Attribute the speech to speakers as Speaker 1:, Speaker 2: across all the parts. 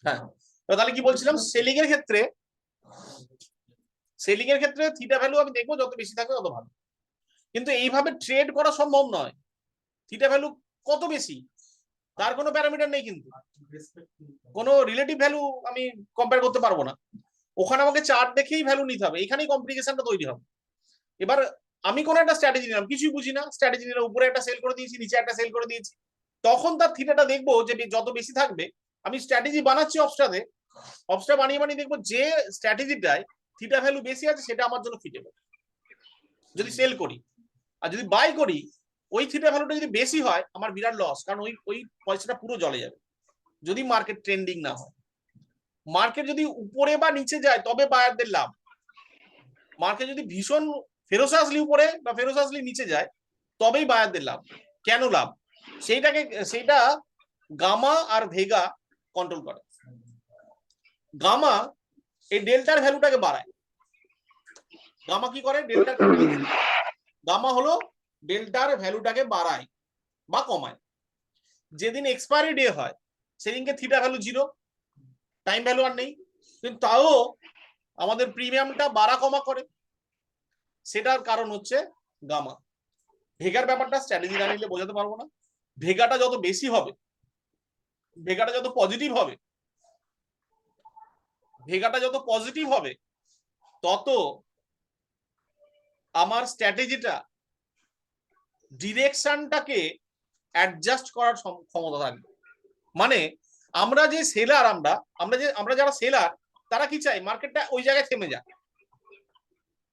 Speaker 1: হ্যাঁ, তাহলে কি বলছিলাম, সেলিং এর ক্ষেত্রে থিটা ভ্যালু আমি দেখবো যত বেশি থাকবে তত ভালো, কিন্তু এইভাবে ট্রেড করা সম্ভব নয়। থিটা ভ্যালু কত বেশি তার কোনো প্যারামিটার নেই, কিন্তু কোনো রিলেটিভ ভ্যালু আমি কম্পেয়ার করতে পারবো না। ওখানে আমাকে চার্ট দেখেই ভ্যালু নিতে হবে, এখানেই কমপ্লিকেশনটা তৈরি হবে। এবার আমি কোনো একটা স্ট্র্যাটেজি নিলাম, কিছুই বুঝি না, স্ট্র্যাটেজি নিলাম, উপরে একটা সেল করে দিয়েছি, নিচে একটা সেল করে দিয়েছি, তখন তার থিটাটা দেখবো যে যত বেশি থাকবে। আমি স্ট্র্যাটেজি বানাচ্ছি অপসটা বানিয়ে বানিয়ে দেখবো যে স্ট্র্যাটেজিটায় থিটা ভ্যালু বেশি আছে সেটা আমার জন্য ফিটেবল যদি সেল করি। আর যদি বাই করি, ওই থিটা ভ্যালুটা যদি বেশি হয় আমার বিরাট লস, কারণ ওই পয়সাটা পুরো জলে যাবে যদি মার্কেট ট্রেন্ডিং না হয়। মার্কেট যদি উপরে বা নিচে যায় তবে বায়ারদের লাভ। মার্কেট যদি ভীষণ ফেরোসাসলি উপরে বা ফেরোসাসলি নিচে যায় তবেই বায়ারদের লাভ। কেন লাভ? সেইটা গামা আর ভেগা কন্ট্রোল করে। গামা এই ডেল্টার ভ্যালুটাকে বাড়ায়। গামা কি করে? গামা হলো ডেল্টার ভ্যালুটাকে বাড়ায় বা কমায়। যেদিন এক্সপায়ারি ডে হয় সেদিনকে থিটা ভ্যালু 0, টাইম ভ্যালু আর নেই, কিন্তু তাও আমাদের প্রিমিয়ামটা বাড়া কমা করে। সেটার কারণ হচ্ছে গামা। ভেগার ব্যাপারটা স্ট্র্যাটেজি না নিলে বোঝাতে পারবো না। ভেগাটা যত বেশি হবে, ভেগাটা যত পজিটিভ হবে তত আমার স্ট্র্যাটেজিটা ডিরেকশনটাকে অ্যাডজাস্ট করার ক্ষমতা থাকবে। মানে আমরা যে সেলার, আমরা যারা সেলার, তারা কি চাই? মার্কেটটা ওই জায়গায় থেমে যাক।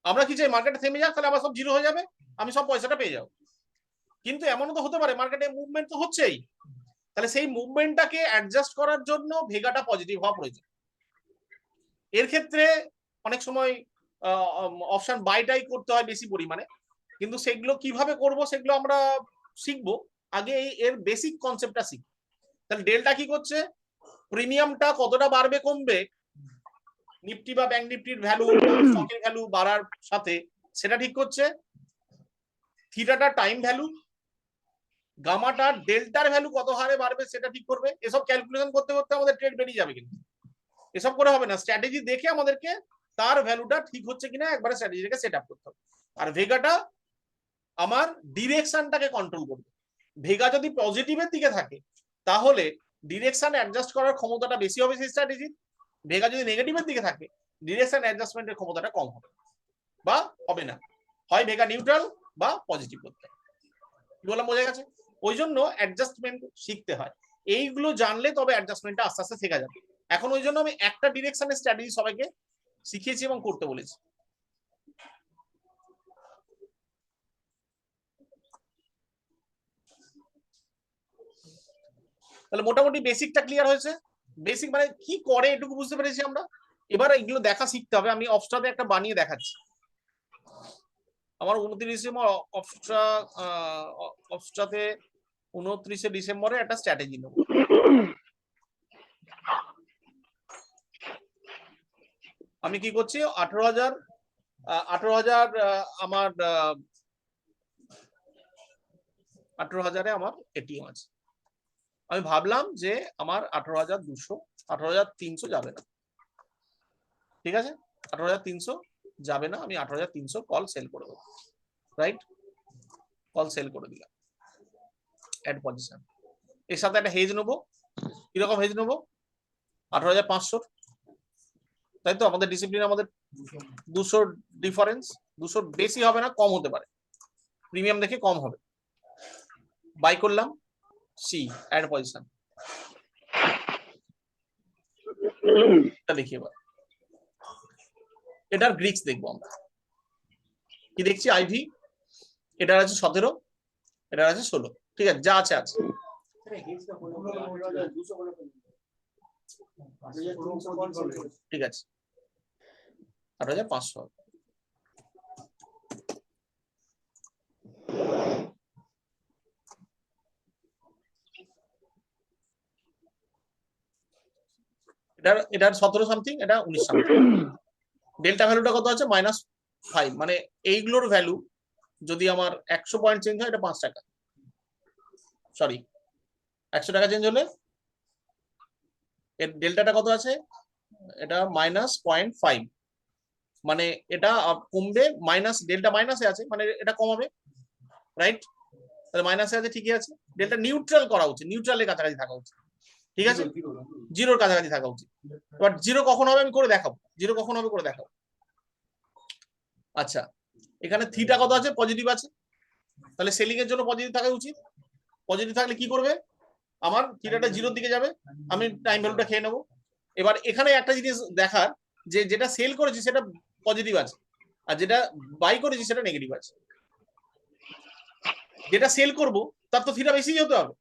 Speaker 1: আমরা কি চাই? মার্কেটটা থেমে যাক, তাহলে আমার সব 0 হয়ে যাবে, আমি সব পয়সাটা পেয়ে যাবো। কিন্তু এমনও তো হতে পারে মার্কেটে মুভমেন্ট তো হচ্ছেই, তাহলে সেই মুভমেন্টটাকে অ্যাডজাস্ট করার জন্য ভেগাটা পজিটিভ হওয়া প্রয়োজন। এর ক্ষেত্রে অনেক সময় অপশন বাইটাই করতে হয় বেশি পরিমাণে, কিন্তু সেগুলো কিভাবে করব সেগুলো আমরা শিখবো। আগে এর বেসিক কনসেপ্টটা শিখবো। তাহলে ডেল্টা কি করছে? প্রিমিয়ামটা কতটা বাড়বে কমবে নিফটি বা ব্যাংক নিফটির ভ্যালু, স্টকের ভ্যালু বাড়ার সাথে, সেটা ঠিক করছে। থিটাটা টাইম ভ্যালু, গামাটা ডেল্টার ভ্যালু কত হারে বাড়বে সেটা ঠিক করবে। এসব ক্যালকুলেশন করতে করতে আমাদের ট্রেড বেরিয়ে যাবে, কিন্তু এসব করে হবে না। স্ট্র্যাটেজি দেখে আমাদেরকে তার ভ্যালুটা ঠিক হচ্ছে কিনা একবারে স্ট্র্যাটেজিটাকে সেট আপ করতে হবে। আর ভেগাটা আমার ডিরেকশনটাকে কন্ট্রোল করবে। ভেগা যদি পজিটিভের দিকে থাকে তাহলে ডিরেকশন অ্যাডজাস্ট করার ক্ষমতাটা বেশি হবে সেই স্ট্র্যাটেজি। ভেগা যদি নেগেটিভের দিকে থাকে ডিরেকশন অ্যাডজাস্টমেন্টের ক্ষমতাটা কম হবে বা হবে না, হয় ভেগা নিউট্রাল বা পজিটিভ করতে হবে। কি বললাম বোঝা গেছে? ওই জন্য অ্যাডজাস্টমেন্ট শিখতে হয়। এইগুলো জানলে তবে অ্যাডজাস্টমেন্টটা আস্তে আস্তে শেখা যাবে। এখন ওই জন্য আমি একটা ডিরেকশনের স্ট্র্যাটেজি সবাইকে শিখিয়েছি এবং করতে বলেছি। তাহলে মোটামুটি বেসিকটা ক্লিয়ার হয়েছে। বেসিক মানে কি করে এটুকু বুঝতে পেরেছি আমরা। এবার এগুলো দেখা শিখতে হবে। আমি অপস্টাতে একটা বানিয়ে দেখাচ্ছি। আমার 29 ডিসেম্বর অপস্টাতে 29 ডিসেম্বরে একটা স্ট্র্যাটেজি নেব। আমি কি করছি? 18,000 আমার 18,000-এ আমার এটিএম আছে। আমি ভাবলাম যে আমার 18,200 18,300 যাবে না, ঠিক আছে? 18,300 যাবে না, আমি 18,300 কল সেল করে দেবো। রাইট, কল সেল করে দিলাম, অ্যাড পজিশন। এর সাথে একটা হেজ নেবো। কিরকম হেজ নেবো? 18,500, তাই তো? আমাদের ডিসিপ্লিন, আমাদের 200 ডিফারেন্স, 200 বেশি হবে না, কম হতে পারে, প্রিমিয়াম দেখে কম হবে। বাই করলাম, সি অ্যাড পজিশন। এটা দেখি এবার, এটার গ্রিক্স দেখবো আমরা। কি দেখছি? আইভি, এটার আছে 17, এটার আছে 16, ঠিক আছে, যা আছে আছে। ঠিক আছে, 8,500। এটার 17 সামথিং, এটা 19 সামথিং। ডেল্টা ভ্যালুটা কত আছে? -5। মানে এইগুলোর ভ্যালু যদি আমার 100 পয়েন্ট চেঞ্জ হয় এটা 5 টাকা। সরি 100 টাকা চেঞ্জ হলে এর ডেল্টাটা কত আছে, এটা -0.5, মানে এটা কমবে, মাইনাস ডেল্টা মাইনাসে আছে মানে এটা কমাবে, রাইট? তাহলে মাইনাসে আছে, ঠিকই আছে। ডেল্টা নিউট্রাল করা উচিত, নিউট্রালের কাছাকাছি থাকা উচিত, ঠিক আছে, জিরোর কাছাকাছি থাকা উচিত। এবার জিরো কখন হবে আমি করে দেখাবো, জিরো কখন হবে করে দেখাবো। আচ্ছা, এখানে থিটা কত আছে, পজিটিভ আছে, তাহলে সেলিং এর জন্য পজিটিভ থাকা উচিত। পজিটিভ থাকলে কি করবে, আমার থিটাটা জিরোর দিকে যাবে, আমি টাইম ভ্যালুটা খেয়ে নেবো। এবার এখানে একটা জিনিস দেখার, যে যেটা সেল করেছি সেটা পজিটিভ আছে, আর যেটা বাই করেছি সেটা নেগেটিভ আছে। যেটা সেল করব তার তো থিটা বেশি হতে হবে,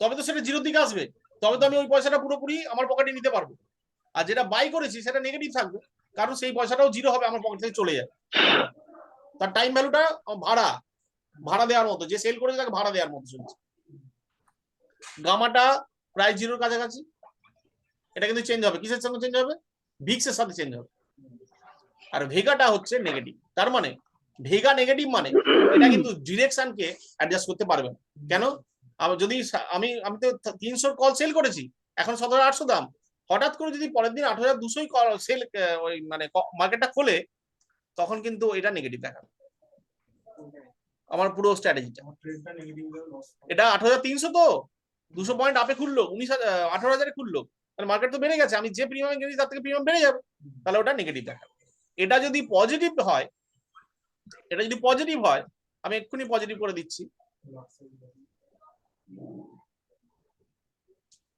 Speaker 1: তবে তো সেটা জিরোর দিকে আসবে, তবে তো আমি ওই পয়সাটা পুরোপুরি আমার পকেটে নিতে পারবো। আর যেটা বাই করেছি সেটা নেগেটিভ থাকবে, কারণ সেই পয়সাটাও জিরো হবে, আমার পকেট থেকে চলে যাবে। তার টাইম ভ্যালুটা ভাড়া, ভাড়া দেওয়ার মতো, যে সেল করেছে তাকে ভাড়া দেওয়ার মতো চলছে। গামাটা প্রায় জিরোর কাছাকাছি, এটা কিন্তু চেঞ্জ হবে, কিসের সঙ্গে চেঞ্জ হবে, ভিক্সের সাথে চেঞ্জ হবে। আর ভেগাটা হচ্ছে নেগেটিভ, তার মানে ভেগা নেগেটিভ মানে এটা কিন্তু ডিরেকশনকে অ্যাডজাস্ট করতে পারবে না। কেন, যদি আমি আমি তো 300 কল সেল করেছি, এখন 17,800 দাম, হঠাৎ করে যদি পরের দিন 8,200 কল সেল ওই মানে মার্কেটটা খোলে, তখন কিন্তু এটা নেগেটিভ দেখাবে আমার পুরো স্ট্র্যাটেজিটা। এটা 8,300, তো 200 পয়েন্ট আপে খুললো, 18,000 খুললো, তাহলে মার্কেট তো বেড়ে গেছে, আমি যে প্রিমিয়াম কিনেছি তার থেকে প্রিমিয়াম বেড়ে যাবে, তাহলে ওটা নেগেটিভ দেখাবে। এটা যদি পজিটিভ হয়, এটা যদি পজিটিভ হয়, আমি এক্ষুনি পজিটিভ করে দিচ্ছি,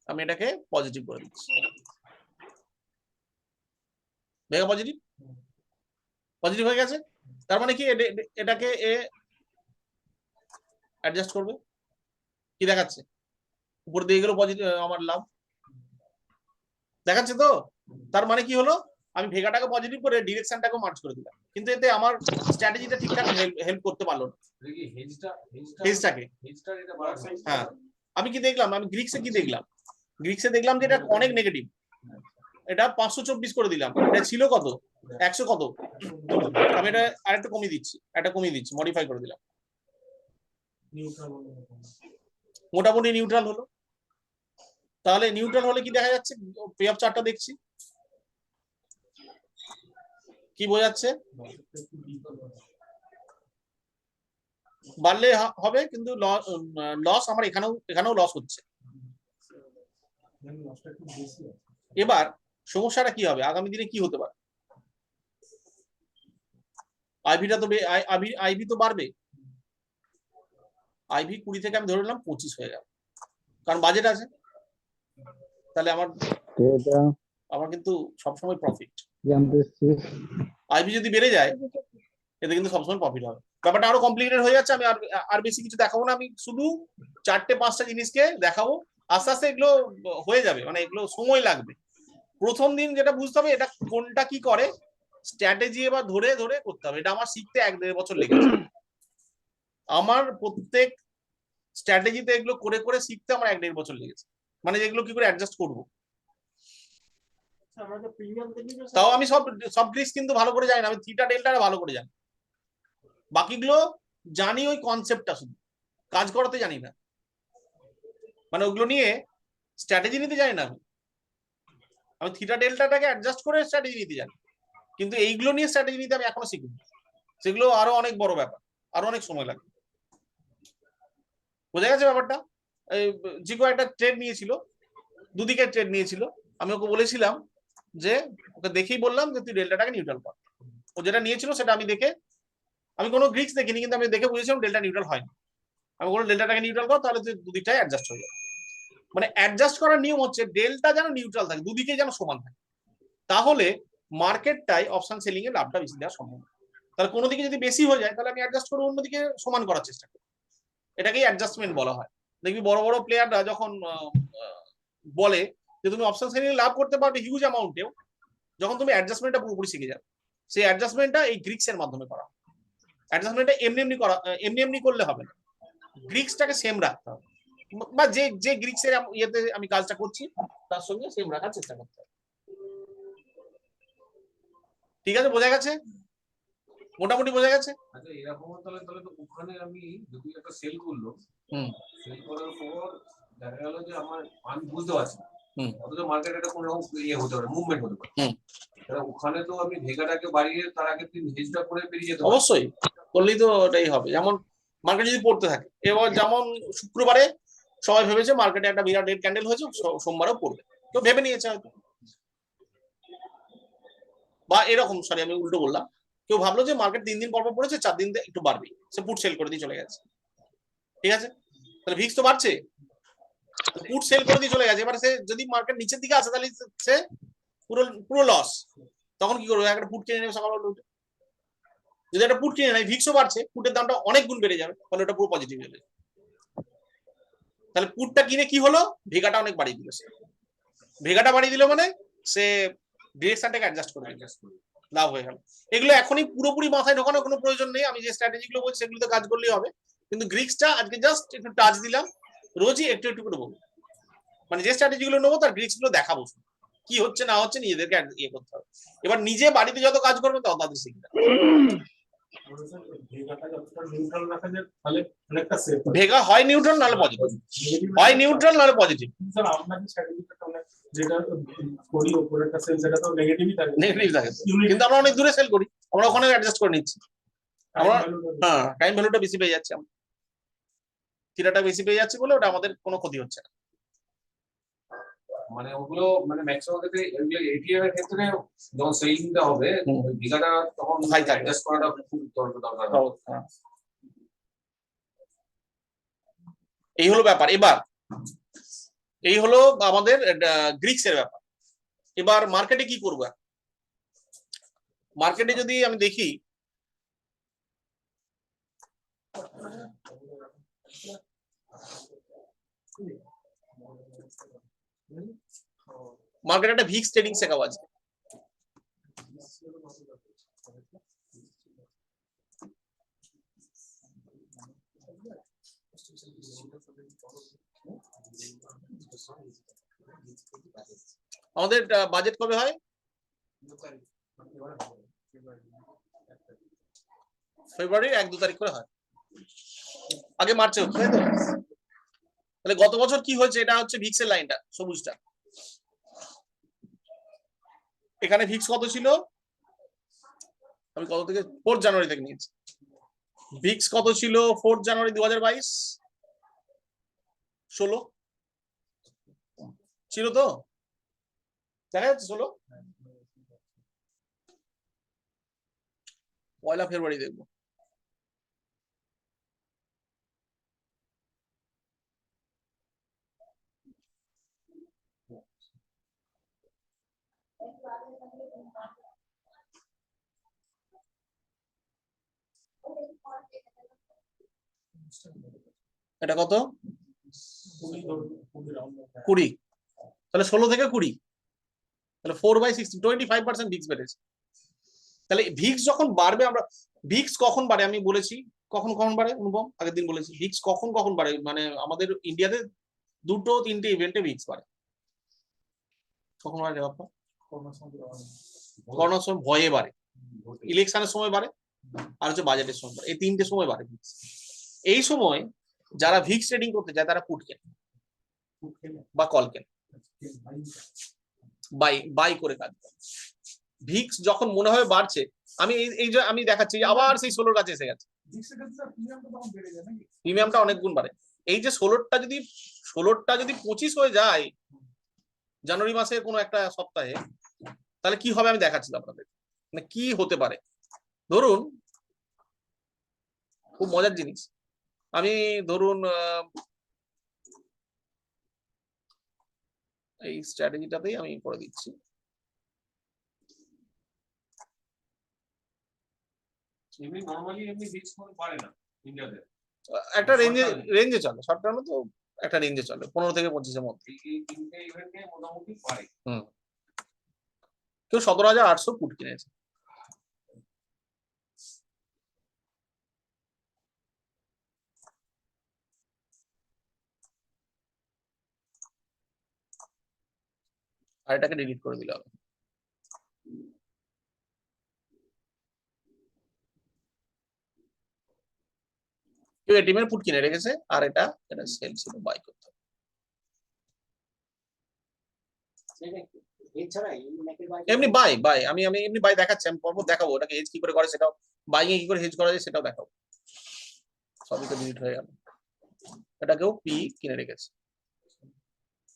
Speaker 1: আমি এটাকে পজিটিভ করে দিচ্ছি, মেগা পজিটিভ, পজিটিভ হয়ে গেছে। তার মানে কি এটাকে এ অ্যাডজাস্ট করবে, কি দেখাচ্ছে, উপর দিয়ে গেল পজিটিভ, আমার লাভ দেখাচ্ছে তো। তার মানে কি হলো, আমি ভেগাটাকে পজিটিভ করে ডিরেকশনটাকে মার্চ করে দিলাম, কিন্তু এতে আমার স্ট্র্যাটেজিটা ঠিকঠাক হেল্প করতে পারলো না। হেজটাকে, হ্যাঁ, আমি কি দেখলাম, আমি গ্রিক্সে কি দেখলাম, গ্রিক্সে দেখলাম যে এটা অনেক নেগেটিভ, এটা 524 করে দিলাম, এটা ছিল কত 100 কত, আমি এটা আরেকটু কমিয়ে দিচ্ছি, এটা কমিয়ে দিচ্ছি, মডিফাই করে দিলাম, মোটামুটি নিউট্রাল হলো। তাহলে নিউট্রাল হলে কি দেখা যাচ্ছে, পে অফ চার্টটা দেখছি কি বোঝাচ্ছে, বাড়লে হবে, কিন্তু লস আমার এখানেও লস হচ্ছে। এবার সমস্যাটা কি হবে, আগামী দিনে কি হতে পারে, আইভিটা তো আইভি তো বাড়বে, আইভি 20 থেকে আমি ধরে নিলাম 25 হয়ে গেল, কারণ বাজেট আছে, তাহলে আমার কিন্তু সবসময় প্রফিট। আইভি যদি বেড়ে যায় এতে কিন্তু সবসময় প্রফিট হবে। ব্যাপারটা আরো কমপ্লিকেটেড হয়ে যাচ্ছে, আমি আর বেশি কিছু দেখাবো না, আমি শুধু 4-5টা জিনিসকে দেখাবো, আস্তে আস্তে এগুলো হয়ে যাবে, মানে এগুলো সময় লাগবে। প্রথম দিন যেটা বুঝতে হবে, এটা কোনটা কি করে, স্ট্র্যাটেজি এবার ধরে ধরে করতে হবে, এটা আমার শিখতে 1-1.5 বছর লেগেছে, আমার প্রত্যেক স্ট্র্যাটেজিতে এগুলো করে করে শিখতে আমার 1-1.5 বছর লেগেছে, মানে যেগুলো কি করে অ্যাডজাস্ট করবো। তাও আমি সব সব গ্রিক্স কিন্তু ভালো করে জানি না, আমি থিটা ডেল্টা ভালো করে জানি, বাকিগুলো জানি ওই কনসেপ্টটা, শুধু কাজ করাতে জানি না, মানে ওগুলো নিয়ে স্ট্র্যাটেজি নিতে জানি না, আমি থিটা ডেল্টাটাকে অ্যাডজাস্ট করে স্ট্র্যাটেজি নিতে জানি, কিন্তু এইগুলো নিয়ে স্ট্র্যাটেজি নিতে আমি এখনো শিখিনি, সেগুলো আরো অনেক বড় ব্যাপার, আরো অনেক সময় লাগবে। বোঝা গেছে ব্যাপারটা। জিকো একটা ট্রেড নিয়েছিল, দুদিকের ট্রেড নিয়েছিল, আমি ওকে বলেছিলাম যে, ওকে দেখেই বললাম যে তুই ডেল্টাটাকে নিউট্রাল কর, ও যেটা নিয়েছিল সেটা আমি দেখে, আমি কোনো গ্রিক্স দেখিনি, কিন্তু আমি দেখে বুঝেছিলাম ডেল্টা নিউট্রাল হয়নি, আমি বললাম ডেল্টাটাকে নিউট্রাল কর, তাহলে তুই দুদিকটাই অ্যাডজাস্ট হয়ে যাবে। মানে অ্যাডজাস্ট করার নিয়ম হচ্ছে ডেল্টা যেন নিউট্রাল থাকে, দুদিকে যেন সমান থাকে, তাহলে মার্কেটটাই অপশন সেলিং এর লাভটা বেশি দেওয়া সম্ভব। তাহলে কোনো দিকে যদি বেশি হয়ে যায় তাহলে আমি অ্যাডজাস্ট করে অন্যদিকে সমান করার চেষ্টা করি, এটাকেই অ্যাডজাস্টমেন্ট বলা হয়। দেখবি বড় বড় প্লেয়াররা যখন বলে যে তুমি অপশন সেলিং লাভ করতে পারবে হিউজ অ্যামাউন্টেও, যখন তুমি অ্যাডজাস্টমেন্টটা পুরোপুরি শিখে যাবে, সেই অ্যাডজাস্টমেন্টটা এই গ্রিক্স এর মাধ্যমে করা, অ্যাডজাস্টমেন্টটা এমনি এমনি করা, এমনি এমনি করলে হবে না, গ্রিক্সটাকে সেম রাখতে হবে, বা যে যে গ্রিক্সের ইয়েতে আমি কাজটা করছি তার সঙ্গে সেম রাখার চেষ্টা করতে হবে। ঠিক আছে, বোঝা গেছে। মোটামুটি বোঝা গেছে।
Speaker 2: আচ্ছা এরকম তাহলে তাহলে তো ওখানে আমি যদি একটা সেল করলো,
Speaker 1: হুম
Speaker 2: সেল করার পর দেখা গেল যে আমার আমি বুঝতে পারছি না,
Speaker 1: হুম
Speaker 2: অথচ মার্কেটে একটা কোনো রকম ইয়ে হতে পারে, মুভমেন্ট হতে পারে,
Speaker 1: হুম
Speaker 2: তাহলে ওখানে তো আমি ভেগাটাকে বাড়িয়ে তার আগে দিন হেজটা করে বেরিয়ে যেতে পারি।
Speaker 1: অবশ্যই করলেই তো ওটাই হবে। যেমন মার্কেট যদি পড়তে থাকে, এবার যেমন শুক্রবারে সবাই ভেবেছে মার্কেটে একটা বিরাট রেড ক্যান্ডেল হয়েছে, সোমবারও পড়বে, কেউ ভেবে নিয়েছে হয়তো। বা এরকম, সরি আমি উল্টো বললাম, কেউ ভাবলো যে মার্কেট 3 দিন পর পর পড়েছে, 4 দিন একটু বাড়বে, সে পুট সেল করে দিয়ে চলে গেছে। ঠিক আছে, তাহলে ভিক্স তো বাড়ছে, পুট সেল করে দিয়ে চলে গেছে। এবার সে যদি মার্কেট নিচের দিকে আসে তাহলে সে পুরো পুরো লস। তখন কি করবে, একটা পুট কিনে নেবে সকালবেলা উঠে। যদি একটা পুট কিনে নেয়, ভিক্সও বাড়ছে, পুটের দামটা অনেক গুণ বেড়ে যাবে, তাহলে ওটা পুরো পজিটিভ যাবে। তাহলে পুটটা কিনে কি হলো, ভেগাটা অনেক বাড়িয়ে দিল সে। ভেগাটা বাড়িয়ে দিল মানে সে ডিরেকশনটাকে অ্যাডজাস্ট করে লাভ হয়ে গেল। এগুলো এখনই পুরোপুরি মাথায় ঢোকানোর কোনো প্রয়োজন নেই, আমি যে স্ট্র্যাটেজি গুলো বলছি সেগুলোতে কাজ করলেই হবে। কিন্তু গ্রিক্সটা আজকে জাস্ট একটু টাচ দিলাম, রোজই একটু একটু করে বলবো, মানে যে স্ট্র্যাটেজি গুলো নেবো তার গ্রিক্স গুলো দেখাবো, কি হচ্ছে না হচ্ছে নিজেদেরকে ইয়ে করতে হবে। এবার নিজে বাড়িতে যত কাজ করবে তত তাদের শিখবে। ভেগা হয় নিউট্রাল নাহলে পজিটিভ, হয় নিউট্রাল নাহলে পজিটিভ। নেগেটিভ থাকে, কিন্তু আমরা অনেক দূরে সেল করি, আমরা ওখানে অ্যাডজাস্ট করে নিচ্ছি। আমরা হ্যাঁ টাইম ভ্যালুটা বেশি পেয়ে যাচ্ছি, আমরা কিরাটা বেশি পেয়ে যাচ্ছি বলে ওটা আমাদের কোনো ক্ষতি হচ্ছে না।
Speaker 2: মানে ওগুলো মানে ম্যাক্সিমাম ক্ষেত্রে এগুলো এটিএম এর ক্ষেত্রে যখন সেলিংটা হবে ওই ভিসাটা তখন
Speaker 1: হাই থাকে,
Speaker 2: অ্যাডজাস্ট করাটা খুব দরকার।
Speaker 1: এই হলো ব্যাপার। এবার এই হলো আমাদের গ্রিক্সের ব্যাপার। এবার মার্কেটে কি করবো, মার্কেটে যদি আমি দেখি, মার্কেটে একটা ভিক্স ট্রেডিং শেখাবো আজকে। আমাদের বাজেট কবে হয়, ফেব্রুয়ারির 1-2 তারিখ করে হয়, আগে মার্চে হচ্ছে, তাই তো? তাহলে গত বছর কি হয়েছে, এটা হচ্ছে ভিক্সের লাইনটা, সবুজটা। এখানে ভিক্স কত ছিল, আমি কত থেকে 4 জানুয়ারি থেকে নিয়েছি। ভিক্স কত ছিল 4 জানুয়ারি 2022, 16 ছিল তো, দেখা যাচ্ছে 16। 1 ফেব্রুয়ারি দেখবো, এটা কত, 20, তাহলে 16 থেকে 20, তাহলে 4/16, 25% ভিক্স বেড়েছে। তাহলে ভিক্স যখন বাড়বে, আমরা ভিক্স কখন বাড়ে আমি বলেছি, কখন কখন বাড়ে অনুপম, আগের দিন বলেছি ভিক্স কখন কখন বাড়ে, মানে আমাদের ইন্ডিয়াতে 2-3টে ইভেন্টে ভিক্স বাড়ে। কখন বাড়ে বাপ্পা, করোনার সময় ভয়ে বাড়ে, ইলেকশনের সময় বাড়ে, আর হচ্ছে বাজেটের সময় বাড়ে, এই 3টে সময় বাড়ে ভিক্স। এই সময় যারা ভিক্স ট্রেডিং করতে যায় তারা পুট কেনে বা কল কেনে, বাই বাই করে কাজ করে। ভিক্স যখন মনে হয় বাড়ছে, আমি এই যে আমি দেখাচ্ছি আবার সেই 16 কাছে এসে গেছে, প্রিমিয়ামটা অনেক গুণ বাড়ে। এই যে 16টা যদি 25 হয়ে যায় জানুয়ারি মাসের কোনো একটা সপ্তাহে, তাহলে কি হবে আমি দেখাচ্ছি আপনাদের, মানে কি হতে পারে। ধরুন খুব মজার জিনিস, আমি ধরুন এই স্ট্র্যাটেজিটাতেই আমি করে দিচ্ছি।
Speaker 2: এমনি নরমালি এমনি ভিক্স কোনো বাড়ে না ইন্ডিয়াতে,
Speaker 1: একটা রেঞ্জে চলে, শর্ট টার্মে তো একটা রেঞ্জে চলে 15 থেকে 25-এর মধ্যে।
Speaker 2: এই তিনটে ইভেন্টে মোটামুটি বাড়ে।
Speaker 1: কেউ 17,800 ফুট কিনেছে। আর এটাকে ডিলিট করে দিলে হবে। কেউ এটিএম এর পুট কিনে রেখেছে আর এটা সেল ছিল, বাই করতে হবে। এমনি বাই বাই আমি আমি এমনি বাই দেখাচ্ছি, আমি পরপর দেখাবো ওটাকে হেজ কি করে করে, সেটাও বাই এ কি করে হেজ করা যায় সেটাও দেখাবো। সবই তো ডিলিট হয়ে গেল। এটাকেও পি কিনে রেখেছে,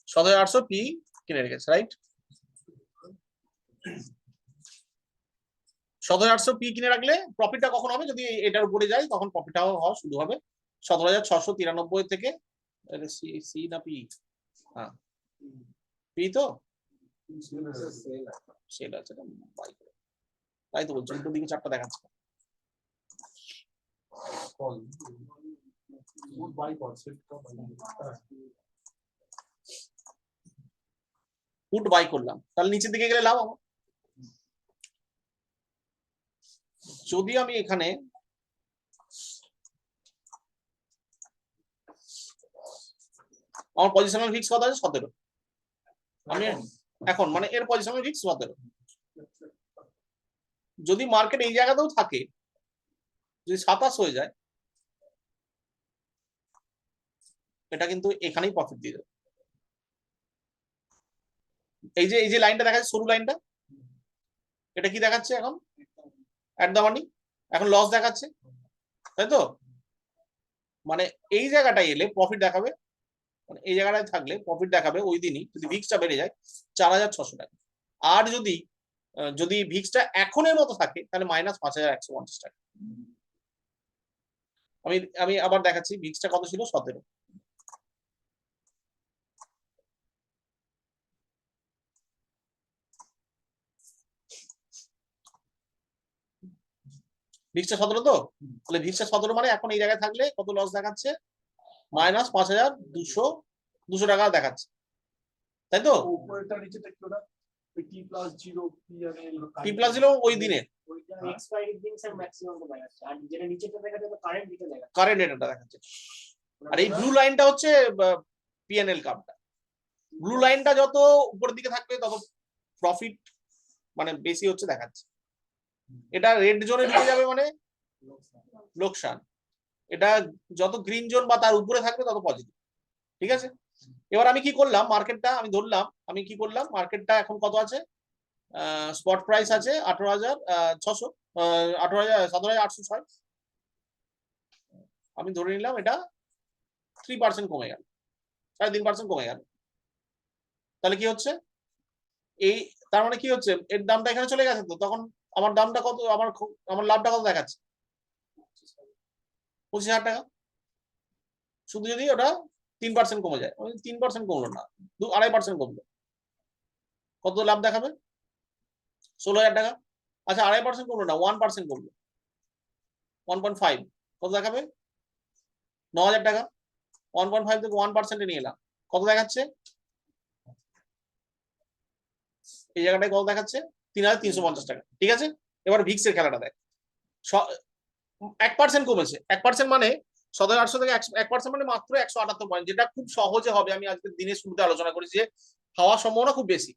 Speaker 1: 17,800 পি কিনে রেখেছে, রাইট? 17,800 পি কিনে রাখলে প্রফিটটা কখন হবে? যদি এটার উপরে যায় তখন প্রফিটটাও হওয়া শুরু হবে 17,693 থেকে। সি না পি? হ্যাঁ পি তো সেল আছে, বাই করে, তাই তো বলছি উল্টো দিকে চারটা দেখাচ্ছে। পুট বাই করলাম, তাহলে নিচের দিকে গেলে লাভ আমার। যদি আমি এখানে আমার পজিশনাল ফিক্স কত আছে? 17। আমি এখন মানে এর পজিশনাল ফিক্স 17। যদি মার্কেট এই জায়গাতেও থাকে, যদি 27 হয়ে যায়, এটা কিন্তু এখানেই প্রফিট দিয়ে দেবে। এই যে লাইনটা দেখাচ্ছে সরু লাইনটা, এটা কি দেখাচ্ছে এখন? অ্যাট দা মানি, এখন লস দেখাচ্ছে, তাই তো? মানে এই জায়গাটায় এলে প্রফিট দেখাবে, মানে এই জায়গাটায় থাকলে প্রফিট দেখাবে ওই দিনই যদি ভিক্সটা বেড়ে যায় 4,600 টাকা। আর যদি যদি ভিক্সটা এখনের মতো থাকে তাহলে -5,150 টাকা। আমি আমি আবার দেখাচ্ছি ভিক্সটা কত ছিল? 17। ভিক্সটা 17 তো, তাহলে ভিক্সটা 17 মানে এখন এই জায়গায় থাকলে কত লস দেখাচ্ছে? -5,200 টাকা দেখাচ্ছে, তাই তো? T+0 ওই দিনের কারেন্ট ডেটাটা দেখাচ্ছে। আর এই ব্লু লাইনটা হচ্ছে পিএনএল কার্ভটা। ব্লু লাইনটা যত উপরের দিকে থাকবে তত প্রফিট মানে বেশি হচ্ছে দেখাচ্ছে। এটা রেড জোনে ঢুকে যাবে মানে লোকসান, এটা যত গ্রিন জোন বা তার উপরে থাকবে তত পজিটিভ। ঠিক আছে, এবার আমি কি করলাম, মার্কেটটা আমি ধরলাম, আমি কি করলাম, মার্কেটটা এখন কত আছে? স্পট প্রাইস আছে 18,600, 17,806। আমি ধরে নিলাম এটা 3% কমে গেল, 3.5% কমে গেল। তাহলে কি হচ্ছে? এই তার মানে কি হচ্ছে, এর দামটা এখানে চলে গেছে, তো তখন আমার দামটা কত, আমার লাভটা কত দেখাচ্ছে? 25,000 টাকা। শুধু যদি ওটা 3% কমে যায়, 3% কমলো না, 2.5% কমলো, কত লাভ দেখাবে? 16,000 টাকা। আচ্ছা 2.5% কমলো না, 1% কমলো, 1.5, কত দেখাবে? 9,000 টাকা। 1.5 থেকে 1% নিয়ে এলাম, কত দেখাচ্ছে? এই জায়গাটায় কত দেখাচ্ছে? 3,350 টাকা। ঠিক আছে, এবার ভিক্সের খেলাটা দেখ। 1% কমেছে, 1% মানে 17,800 থেকে 1% মানে মাত্র 178 পয়েন্ট, যেটা খুব সহজে হবে। আমি আজকে দিনের শুরুতে আলোচনা করেছি যে হওয়ার সম্ভাবনা খুব বেশি।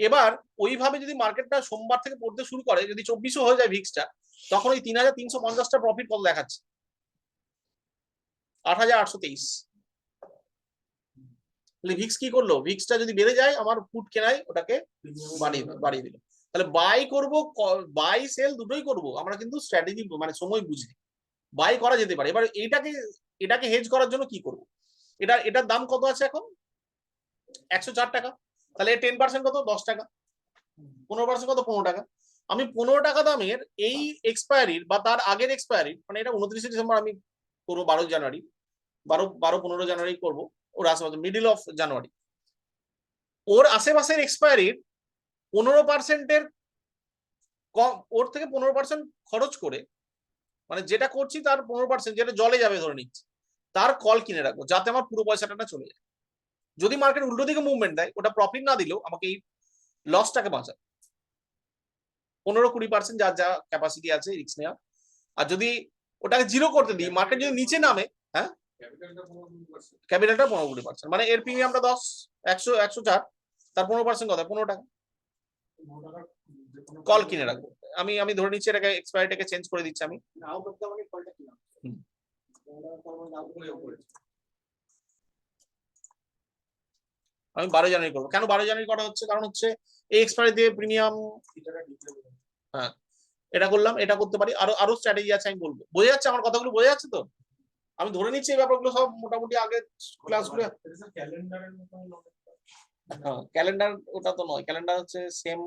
Speaker 1: এবার ওইভাবে যদি মার্কেটটা সোমবার থেকে পড়তে শুরু করে, যদি 2400 হয়ে যায় ভিক্সটা, তখন ওই 3,350টা প্রফিট কত দেখাচ্ছে? 8,823। তাহলে ভিক্স কি করলো? ভিক্সটা যদি বেড়ে যায় আমার পুট কেনাই ওটাকে বাড়িয়ে দিল। তাহলে বাই করব, বাই সেল দুটোই করব আমরা, কিন্তু স্ট্র্যাটেজি মানে সময় বুঝি বাই করা যেতে পারে। এবার এটাকে হেজ করার জন্য কি করব? এটার দাম কত আছে এখন? 104 টাকা। তাহলে 10% কত? 10 টাকা। 15% কত? 15 টাকা। আমি 15 টাকা দামের এই এক্সপায়ারির বা তার আগের এক্সপায়ারির, মানে এটা 29 ডিসেম্বর আমি করবো, 12 জানুয়ারি, 15 জানুয়ারি করবো, ওর আশেপাশে মিডিল অফ জানুয়ারি, ওর আশেপাশের এক্সপায়ারির 15%-এর কম, ওর থেকে 15% খরচ করে, মানে যেটা করছি তার 15%, যেটা জলে যাবে ধরে নিচ্ছি, তার কল কিনে রাখবো, যাতে আমার পুরো পয়সাটা চলে যায়। যদি মার্কেট উল্টো দিকে মুভমেন্ট দেয়, ওটা প্রফিট না দিলেও আমাকে এই লসটাকে বাঁচায়। 15-20% যার যা ক্যাপাসিটি আছে রিস্ক নেওয়া। আর যদি ওটাকে জিরো করতে দিই, মার্কেট যদি নিচে নামে, হ্যাঁ, ক্যাপিটালটা 15-20%, মানে এর প্রিমিয়ামটা 10, 104, তার 15% কত? 15 টাকা। কল কিনে রাখবো আমি ধরে নিচ্ছি এটাকে এক্সপায়ারিটাকে চেঞ্জ করে দিচ্ছি আমি। আমি 12 জানুয়ারি করবো। কেন 12 জানুয়ারি করা হচ্ছে? কারণ হচ্ছে এই এক্সপায়ারি দিয়ে প্রিমিয়াম, হ্যাঁ এটা করলাম, এটা করতে পারি, আরো আরো স্ট্র্যাটেজি আছে আমি বলবো। বোঝা যাচ্ছে আমার কথাগুলো? বোঝা যাচ্ছে তো? আমি ধরে নিচ্ছি এই ব্যাপারগুলো সব মোটামুটি আগে ক্লাসগুলো। হ্যাঁ ক্যালেন্ডার ওটা তো নয়, ক্যালেন্ডার হচ্ছে সেম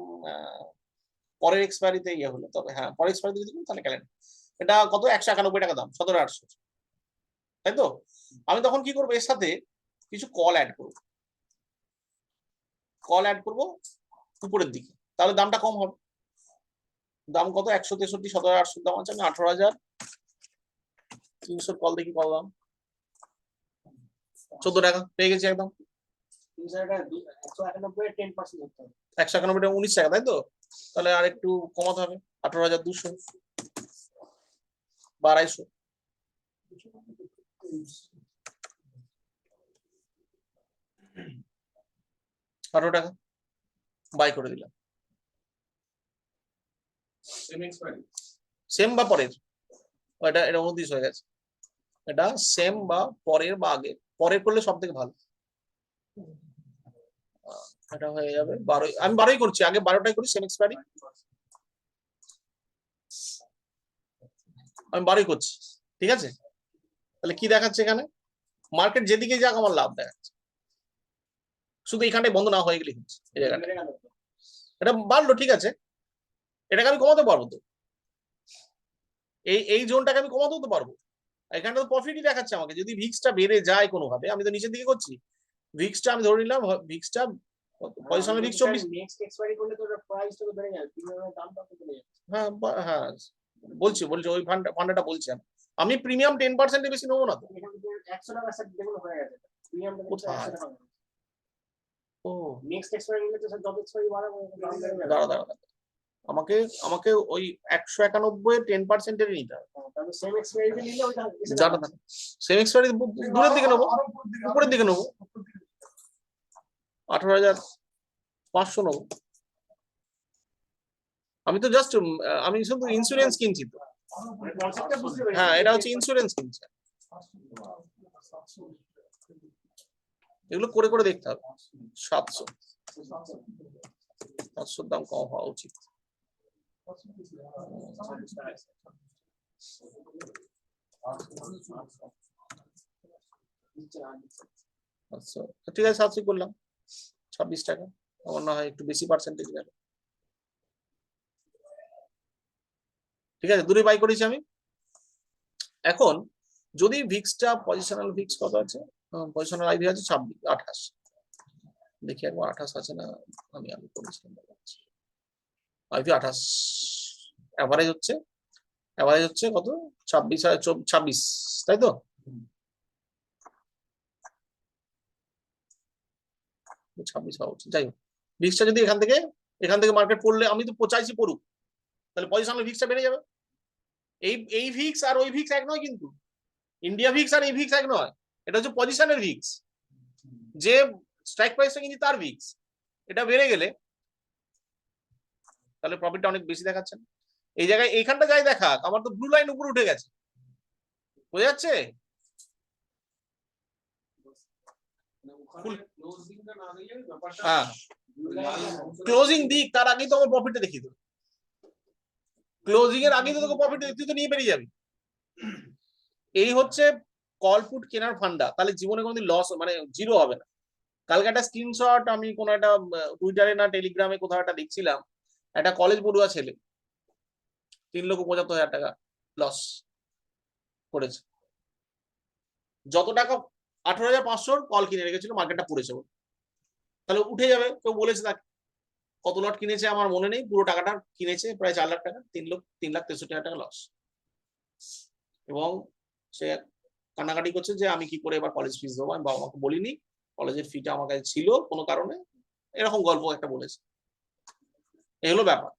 Speaker 1: পরের এক্সপায়ারিতে ইয়ে হলো। তবে হ্যাঁ পরের এক্সপায়ারিতে যদি তাহলে ক্যালেন্ডার। এটা কত? 191 টাকা দাম, 17,800, তাই তো? আমি তখন কি করবো, এর সাথে কিছু কল অ্যাড করবো, কল অ্যাড করবো উপরের দিকে, তাহলে দামটা কম হবে। দাম কত? 163, 17,800 দাম আছে। আমি 18,300 কল দেখি কল দাম, 14 টাকা পেয়ে গেছি একদম। 191 19 টাকা, তাই তো? তাহলে আর একটু কমাতে হবে, 18,200 বা 250, 18 টাকা বাই করে দিলাম। সেম বা পরের, এটা এটা 29 হয়ে গেছে। এটা সেম বা পরের বা আগে, পরের করলে সব থেকে ভালো। এটা হয়ে যাবে 12। আমি 12ই করছি, আগে 12টাই করি সেম এক্সপায়ারি। আমি 12ই করছি, ঠিক আছে? তাহলে কি দেখাচ্ছে এখানে? মার্কেট যেদিকে যাক আমার লাভ দেখাচ্ছে, শুধু এখানটায় বন্ধ না হয়ে গেলে হচ্ছে। এই জায়গাটা এটা বাড়লো, ঠিক আছে, এটাকে আমি কমাতে পারবো তো, এই জোনটাকে আমি কমাতেও তো পারবো। এখানটা তো প্রফিটই দেখাচ্ছে আমাকে। যদি ভিক্সটা বেড়ে যায় কোনোভাবে, আমি তো নিচের দিকে করছি, ভিক্সটা আমি ধরে নিলাম, ভিক্সটা পজিশনাল ভিক্স 24।
Speaker 3: নেক্সট এক্সপায়ারি করলে তো প্রাইসটা তো বেড়ে যাবে, প্রিমিয়ামের দামটা তো বেড়ে যাবে।
Speaker 1: হ্যাঁ হ্যাঁ বলছি ওই ফান্ডটা বলছি আমি প্রিমিয়াম 10% বেশি নেবো না তো।
Speaker 3: এখানে 100 টাকা স্যার দেখুন হয়ে গেছে, প্রিমিয়ামটা কিন্তু 100 টাকা।
Speaker 1: ও
Speaker 3: নেক্সট এক্সপায়ারি নিলে তো স্যার যত এক্সপায়ারি বাড়াবো দাম বেড়ে যাবে।
Speaker 1: দাঁড়া দাঁড়া, আমাকে আমাকে ওই 191 10% এর নিতে হবে।
Speaker 3: তাহলে সেম এক্সপায়ারি নিলে ওইটা
Speaker 1: যাটা থাকে সেম এক্সপায়ারি দূরের দিকে নেবো, উপরের দিকে নেবো, 18,500 নেবো। আমি তো জাস্ট আমি শুধু ইন্স্যুরেন্স কিনছি তো।
Speaker 3: কনসেপ্টটা বুঝতে পেরেছি।
Speaker 1: হ্যাঁ এটা হচ্ছে ইন্স্যুরেন্স কিনছি, এগুলো করে করে দেখতে হবে। 700 দাম কম হওয়া উচিত। আচ্ছা ঠিক আছে, 700 করলাম, 26 টাকা। আমার না হয় একটু বেশি পার্সেন্টেজ গেল, ঠিক আছে, দূরে বাই করেছি আমি। এখন যদি ভিক্সটা পজিশনাল ভিক্স কত আছে, পজিশনাল আইভি আছে 26 28, দেখি একবার 28 আছে না। আমি আমি করেছিলাম আইভি 28, এভারেজ হচ্ছে কত? 26, তাই তো? 26 হওয়া উচিত। যাই হোক, ভিক্সটা যদি এখান থেকে মার্কেট পড়লে, আমি তো চাইছি পড়ুক, তাহলে পজিশনাল ভিক্সটা বেড়ে যাবে। এই ভিক্স আর ওই ভিক্স এক নয় কিন্তু, ইন্ডিয়া ভিক্স আর এই ভিক্স এক নয়, এটা হচ্ছে পজিশনের ভিক্স, যে স্ট্রাইক প্রাইসটা কিন্তু তার ভিক্স। এটা বেড়ে গেলে তাহলে প্রফিটটা অনেক বেশি দেখাচ্ছে। এই জায়গায় এইখানটা যাই দেখাক, আমার তো ব্লু লাইন উপরে উঠে গেছে, বোঝা যাচ্ছে? হ্যাঁ ক্লোজিং দিক, তার আগেই তো আমার প্রফিটটা দেখিয়ে দেবো। ক্লোজিং এর আগেই তো তোকে প্রফিট, তুই তো নিয়ে বেরিয়ে যাবি। এই হচ্ছে কল পুট কেনার ফান্ডা, তাহলে জীবনে কোনোদিন লস মানে জিরো হবে না। কালকে একটা স্ক্রিনশট আমি কোনো একটা টুইটারে না টেলিগ্রামে কোথাও একটা দেখছিলাম, একটা কলেজ পড়ুয়া ছেলে 3,75,000 টাকা লস করেছে। যত টাকা 18,500 কল কিনে রেখেছিল, মার্কেটটা পড়েছে, তাহলে উঠে যাবে। কেউ বলেছে তাকে কত লট কিনেছে আমার মনে নেই, পুরো টাকাটা কিনেছে প্রায় 4 লাখ টাকা, 3,63,000 টাকা লস। এবং সে কান্নাকাটি করছে যে আমি কি করে এবার কলেজ ফিস দেবো, আমি বাবা মাকে বলিনি, কলেজের ফিটা আমার কাছে ছিল কোনো কারণে, এরকম গল্প একটা বলেছে। এই হলো ব্যাপার,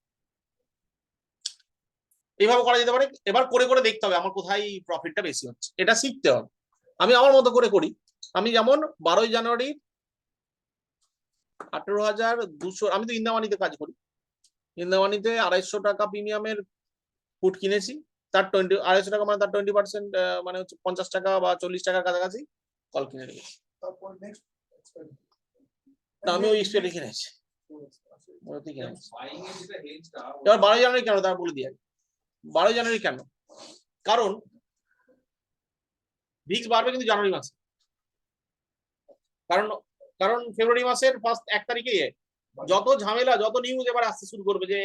Speaker 1: এইভাবে করা যেতে পারে। এবার করে করে দেখতে হবে আমার কোথায় প্রফিটটা বেশি হচ্ছে, এটা শিখতে হবে। আমি আমার মতো করে করি। আমি যেমন 12ই জানুয়ারি 18,200, আমি তো ইন্দামানিতে কাজ করি, ইন্দামানিতে 250 টাকা প্রিমিয়ামের ফুট কিনেছি, তার 2,250 টাকা মানে তার 20% মানে হচ্ছে 50 টাকা বা 40 টাকার কাছাকাছি কল কিনে রেখেছি।
Speaker 3: তারপর নেক্সট
Speaker 1: না আমি ওই স্প্রে লিখে নিয়েছি, ওটাতেই কিনে নিয়েছি।
Speaker 2: বাইং এর যেটা হেজটা
Speaker 1: এবার 12 জানুয়ারি কেন তার বলে দিয়ে 12 জানুয়ারি কেন, কারণ ভিক্স বাড়বে কিন্তু জানুয়ারি মাসে, কারণ কারণ ফেব্রুয়ারি মাসের ফার্স্ট 1 তারিখে যত ঝামেলা যত নিউজ এবার আসতে শুরু করবে যে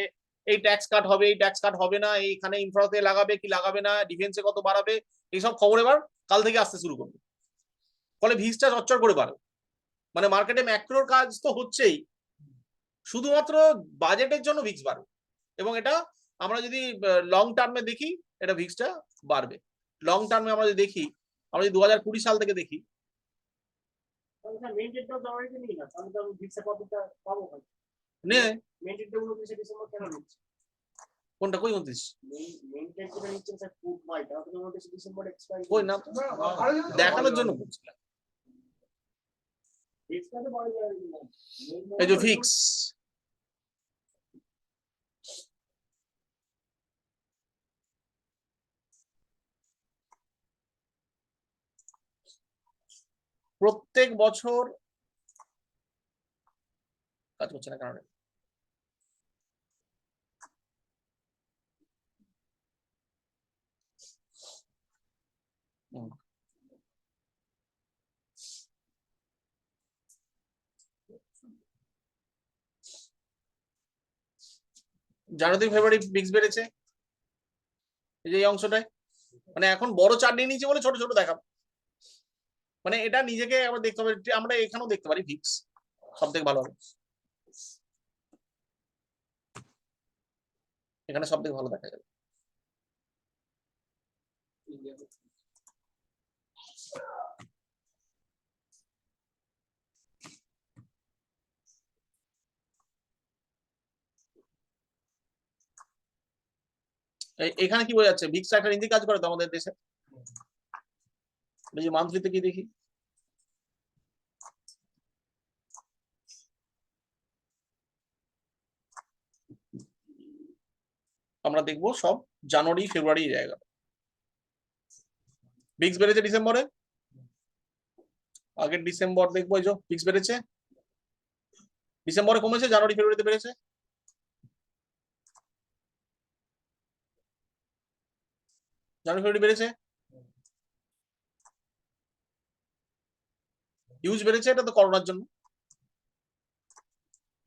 Speaker 1: এই ট্যাক্স কাট হবে, এই ট্যাক্স কাট হবে না, এইখানে ইনফ্রাতে লাগাবে কি লাগাবে না, ডিফেন্সে কত বাড়াবে, এইসব খবর এবার কাল থেকে আসতে শুরু করবে, ফলে ভিক্সটা চচ্চর করে বাড়বে। মানে মার্কেটে ম্যাক্রোর কাজ তো হচ্ছেই, শুধুমাত্র বাজেটের জন্য ভিক্স বাড়বে, এবং এটা আমরা যদি লং টার্মে দেখি এটা ভিক্সটা বাড়বে। লং টার্মে আমরা যদি দেখি, আমরা যদি 2020 সাল থেকে দেখি,
Speaker 3: মেইন ডেটটা জানুয়ারিতে নিই না, তাহলে তো আমি ভিক্সা কপিটা পাবো ভাই।
Speaker 1: নে
Speaker 3: মেইন ডেটটা 29 ডিসেম্বর কেন নিচ্ছি?
Speaker 1: কোনটা কই 29
Speaker 3: মেইন ডেট যেটা নিচ্ছেন স্যার গুড বাই, তাহলে তো 29 ডিসেম্বর এক্সপায়ারি
Speaker 1: কই না তো, দেখানোর জন্য বলছিলাম।
Speaker 3: ভিক্সটা তো বড় যায় না।
Speaker 1: এই যে ভিক্স, প্রত্যেক বছর কাজ করছে না কারণে, জানুয়ারি ফেব্রুয়ারি ভিক্স বেড়েছে এই যে এই অংশটায়, মানে এখন বড় চার্ট নিয়ে নিয়েছি বলে ছোট ছোট দেখাবো, মানে এটা নিজেকে আবার দেখতে হবে। আমরা এখানেও দেখতে পারি ভিক্স সব থেকে ভালো হবে, এখানে সব থেকে ভালো দেখা যাবে। এখানে কি বোঝা যাচ্ছে, ভিক্স একটা নীতি কাজ করে তো আমাদের দেশে। এই যে মান্থলিতে কি দেখি, আমরা দেখবো সব জানুয়ারি ফেব্রুয়ারি জায়গা। ভিক্স বেড়েছে ডিসেম্বরে, আগের ডিসেম্বর দেখবো এই যে ভিক্স বেড়েছে, ডিসেম্বরে কমেছে, জানুয়ারি ফেব্রুয়ারিতে বেড়েছে, জানুয়ারি ফেব্রুয়ারি বেড়েছে, ইউজ বেড়েছে, এটা তো করোনার জন্য।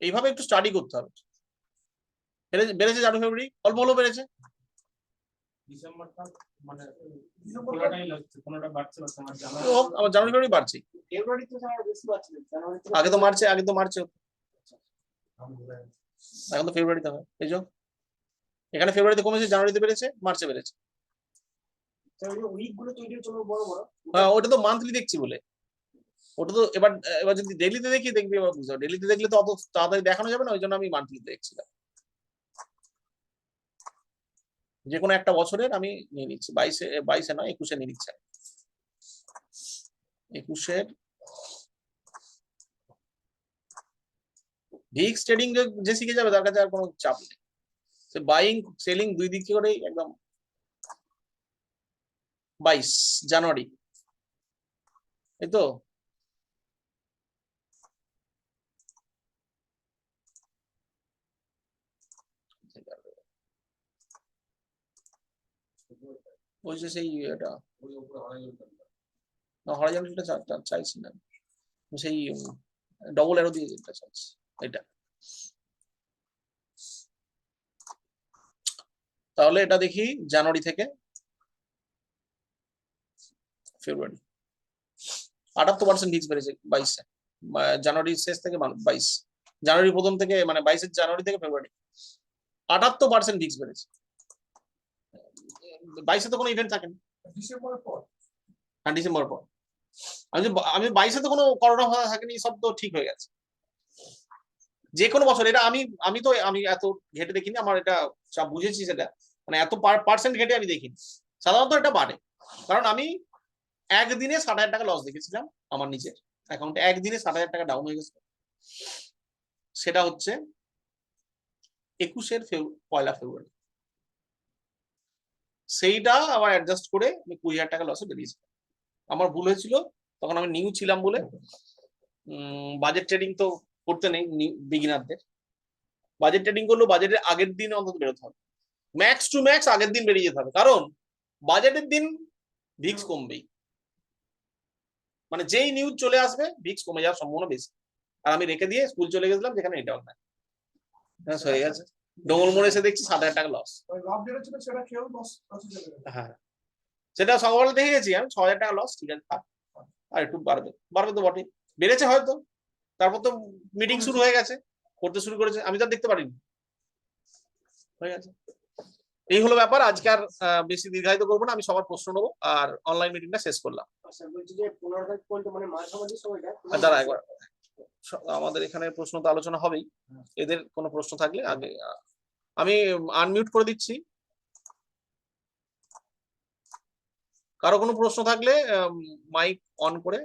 Speaker 1: এইভাবে একটু স্টাডি করতে হবে। বেড়েছে জানুয়ারি ফেব্রুয়ারি, অল্প হলেও বেড়েছে,
Speaker 4: ডিসেম্বরটা মানে কোনোটাই লাগছে, কোনোটা বাড়ছে না, আমার জানা
Speaker 1: হোক, আমার জানুয়ারি ফেব্রুয়ারি বাড়ছে,
Speaker 3: ফেব্রুয়ারিতে স্যার বেশি পাচ্ছি না, জানুয়ারিতে
Speaker 1: আগে তো মার্চে হতো।
Speaker 4: আমি ভুলে গেছি।
Speaker 1: এখন তো ফেব্রুয়ারিতে হয়, এই যে এখানে ফেব্রুয়ারিতে কমেছে, জানুয়ারিতে বেড়েছে, মার্চে বেড়েছে।
Speaker 3: উইক গুলো তৈরি হচ্ছে বড় বড়।
Speaker 1: হ্যাঁ ওটা তো মান্থলি দেখছি বলে, ওটা তো এবার এবার যদি ডেইলিতে দেখি দেখবি, এবার বুঝতে হবে, ডেইলিতে দেখলে তো অত তাড়াতাড়ি দেখানো যাবে না, ওই জন্য আমি মান্থলিতে দেখছিলাম। যে কোনো একটা বছরের আমি নিয়ে নিচ্ছি, 22-এ নয় 21-এ নিয়ে নিচ্ছি, 21-এর ভিক্স ট্রেডিং যে শিখে যাবে তার কাছে আর কোনো চাপ নেই, সে বাইং সেলিং দুই দিক করেই একদম। 22 জানুয়ারি, এই তো ওই যে সেই এটা
Speaker 2: ওই উপরে অনেক
Speaker 1: হরাইজন্টালটা চাইছি না, সেই ডবল অ্যারো দিয়ে এটা চাইছি, এটা। তাহলে এটা দেখি জানুয়ারি থেকে ফেব্রুয়ারি, 78% ভিক্স বেড়েছে 22-এ, জানুয়ারির শেষ থেকে 22, জানুয়ারি প্রথম থেকে মানে 22-এর জানুয়ারি থেকে ফেব্রুয়ারি 78% ভিক্স বেড়েছে। 22-এ তো কোনো ইভেন্ট থাকে না,
Speaker 3: ডিসেম্বরের পর।
Speaker 1: হ্যাঁ ডিসেম্বর পর। আমি 22-এ তো কোনো করোনা থাকেনি, সব তো ঠিক হয়ে গেছে। যে কোনো বছর এটা আমি এত ঘেটে দেখিনি, আমার এটা সব বুঝেছি সেটা, মানে এত পার্সেন্ট ঘেটে আমি দেখিনি, সাধারণত এটা বাড়ে, কারণ আমি একদিনে 60,000 টাকা লস দেখেছিলাম আমার নিজের অ্যাকাউন্টে, একদিনে 60,000 টাকা ডাউন হয়ে গেছে, সেটা হচ্ছে 21-এর 1 ফেব্রুয়ারি। সেইটা আবার অ্যাডজাস্ট করে আমি 20,000 টাকা লসে বেরিয়েছি। আমার ভুল হয়েছিল, তখন আমি নিউ ছিলাম বলে। বাজেট ট্রেডিং তো করতে নেই বিগিনারদের। বাজেট ট্রেডিং করলেও বাজেটের আগের দিন অন্তত বেরোতে হবে, ম্যাক্স টু ম্যাক্স আগের দিন বেরিয়ে যেতে হবে, কারণ বাজেটের দিন ভিক্স কমবেই, মানে যেই নিউজ চলে আসবে ভিক্স কমে যাওয়ার সম্ভাবনা বেশি। আর আমি রেখে দিয়ে স্কুল চলে গেছিলাম, যেখানে এটাও না, হয়ে গেছে। ডোঙ্গল মোড়ে এসে দেখছি 7,000 টাকা লস।
Speaker 3: লাভ যেটা ছিল সেটা কেউ লস চলে গেল।
Speaker 1: হ্যাঁ, সেটা সকালবেলা দেখে গেছি আমি, 6,000 টাকা লস, ঠিক আছে থাক, আর একটু বাড়বে, বাড়বে তো বটে, বেড়েছে হয়তো। তারপর তো মিটিং শুরু হয়ে গেছে, করতে শুরু করেছে, আমি তো আর দেখতে পারিনি, হয়ে গেছে। এই হলো ব্যাপার। আজকে আর বেশি দীর্ঘায়িত করবো না, আমি সবার প্রশ্ন নেবো আর অনলাইন মিটিংটা শেষ করলাম।
Speaker 3: আচ্ছা, বলছি যে 15 তারিখ পর্যন্ত মানে মাঝামাঝি সময়টা
Speaker 1: দাঁড়া একবার, আমাদের এখানে প্রশ্ন তো আলোচনা হবেই, এদের কোনো প্রশ্ন থাকলে আগে আমি আনমিউট করে দিচ্ছি। কারো কোনো প্রশ্ন থাকলে মাইক অন করে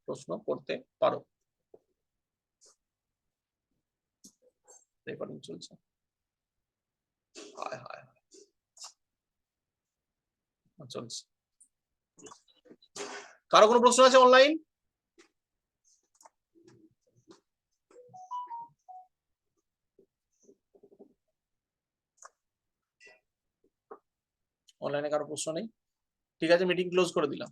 Speaker 1: প্রশ্ন করতে পারো। রেকর্ডিং চলছে। হায় হায় চলছে। কারো কোনো প্রশ্ন আছে অনলাইন? অনলাইনে কারো প্রশ্ন নেই? ঠিক আছে, মিটিং ক্লোজ করে দিলাম।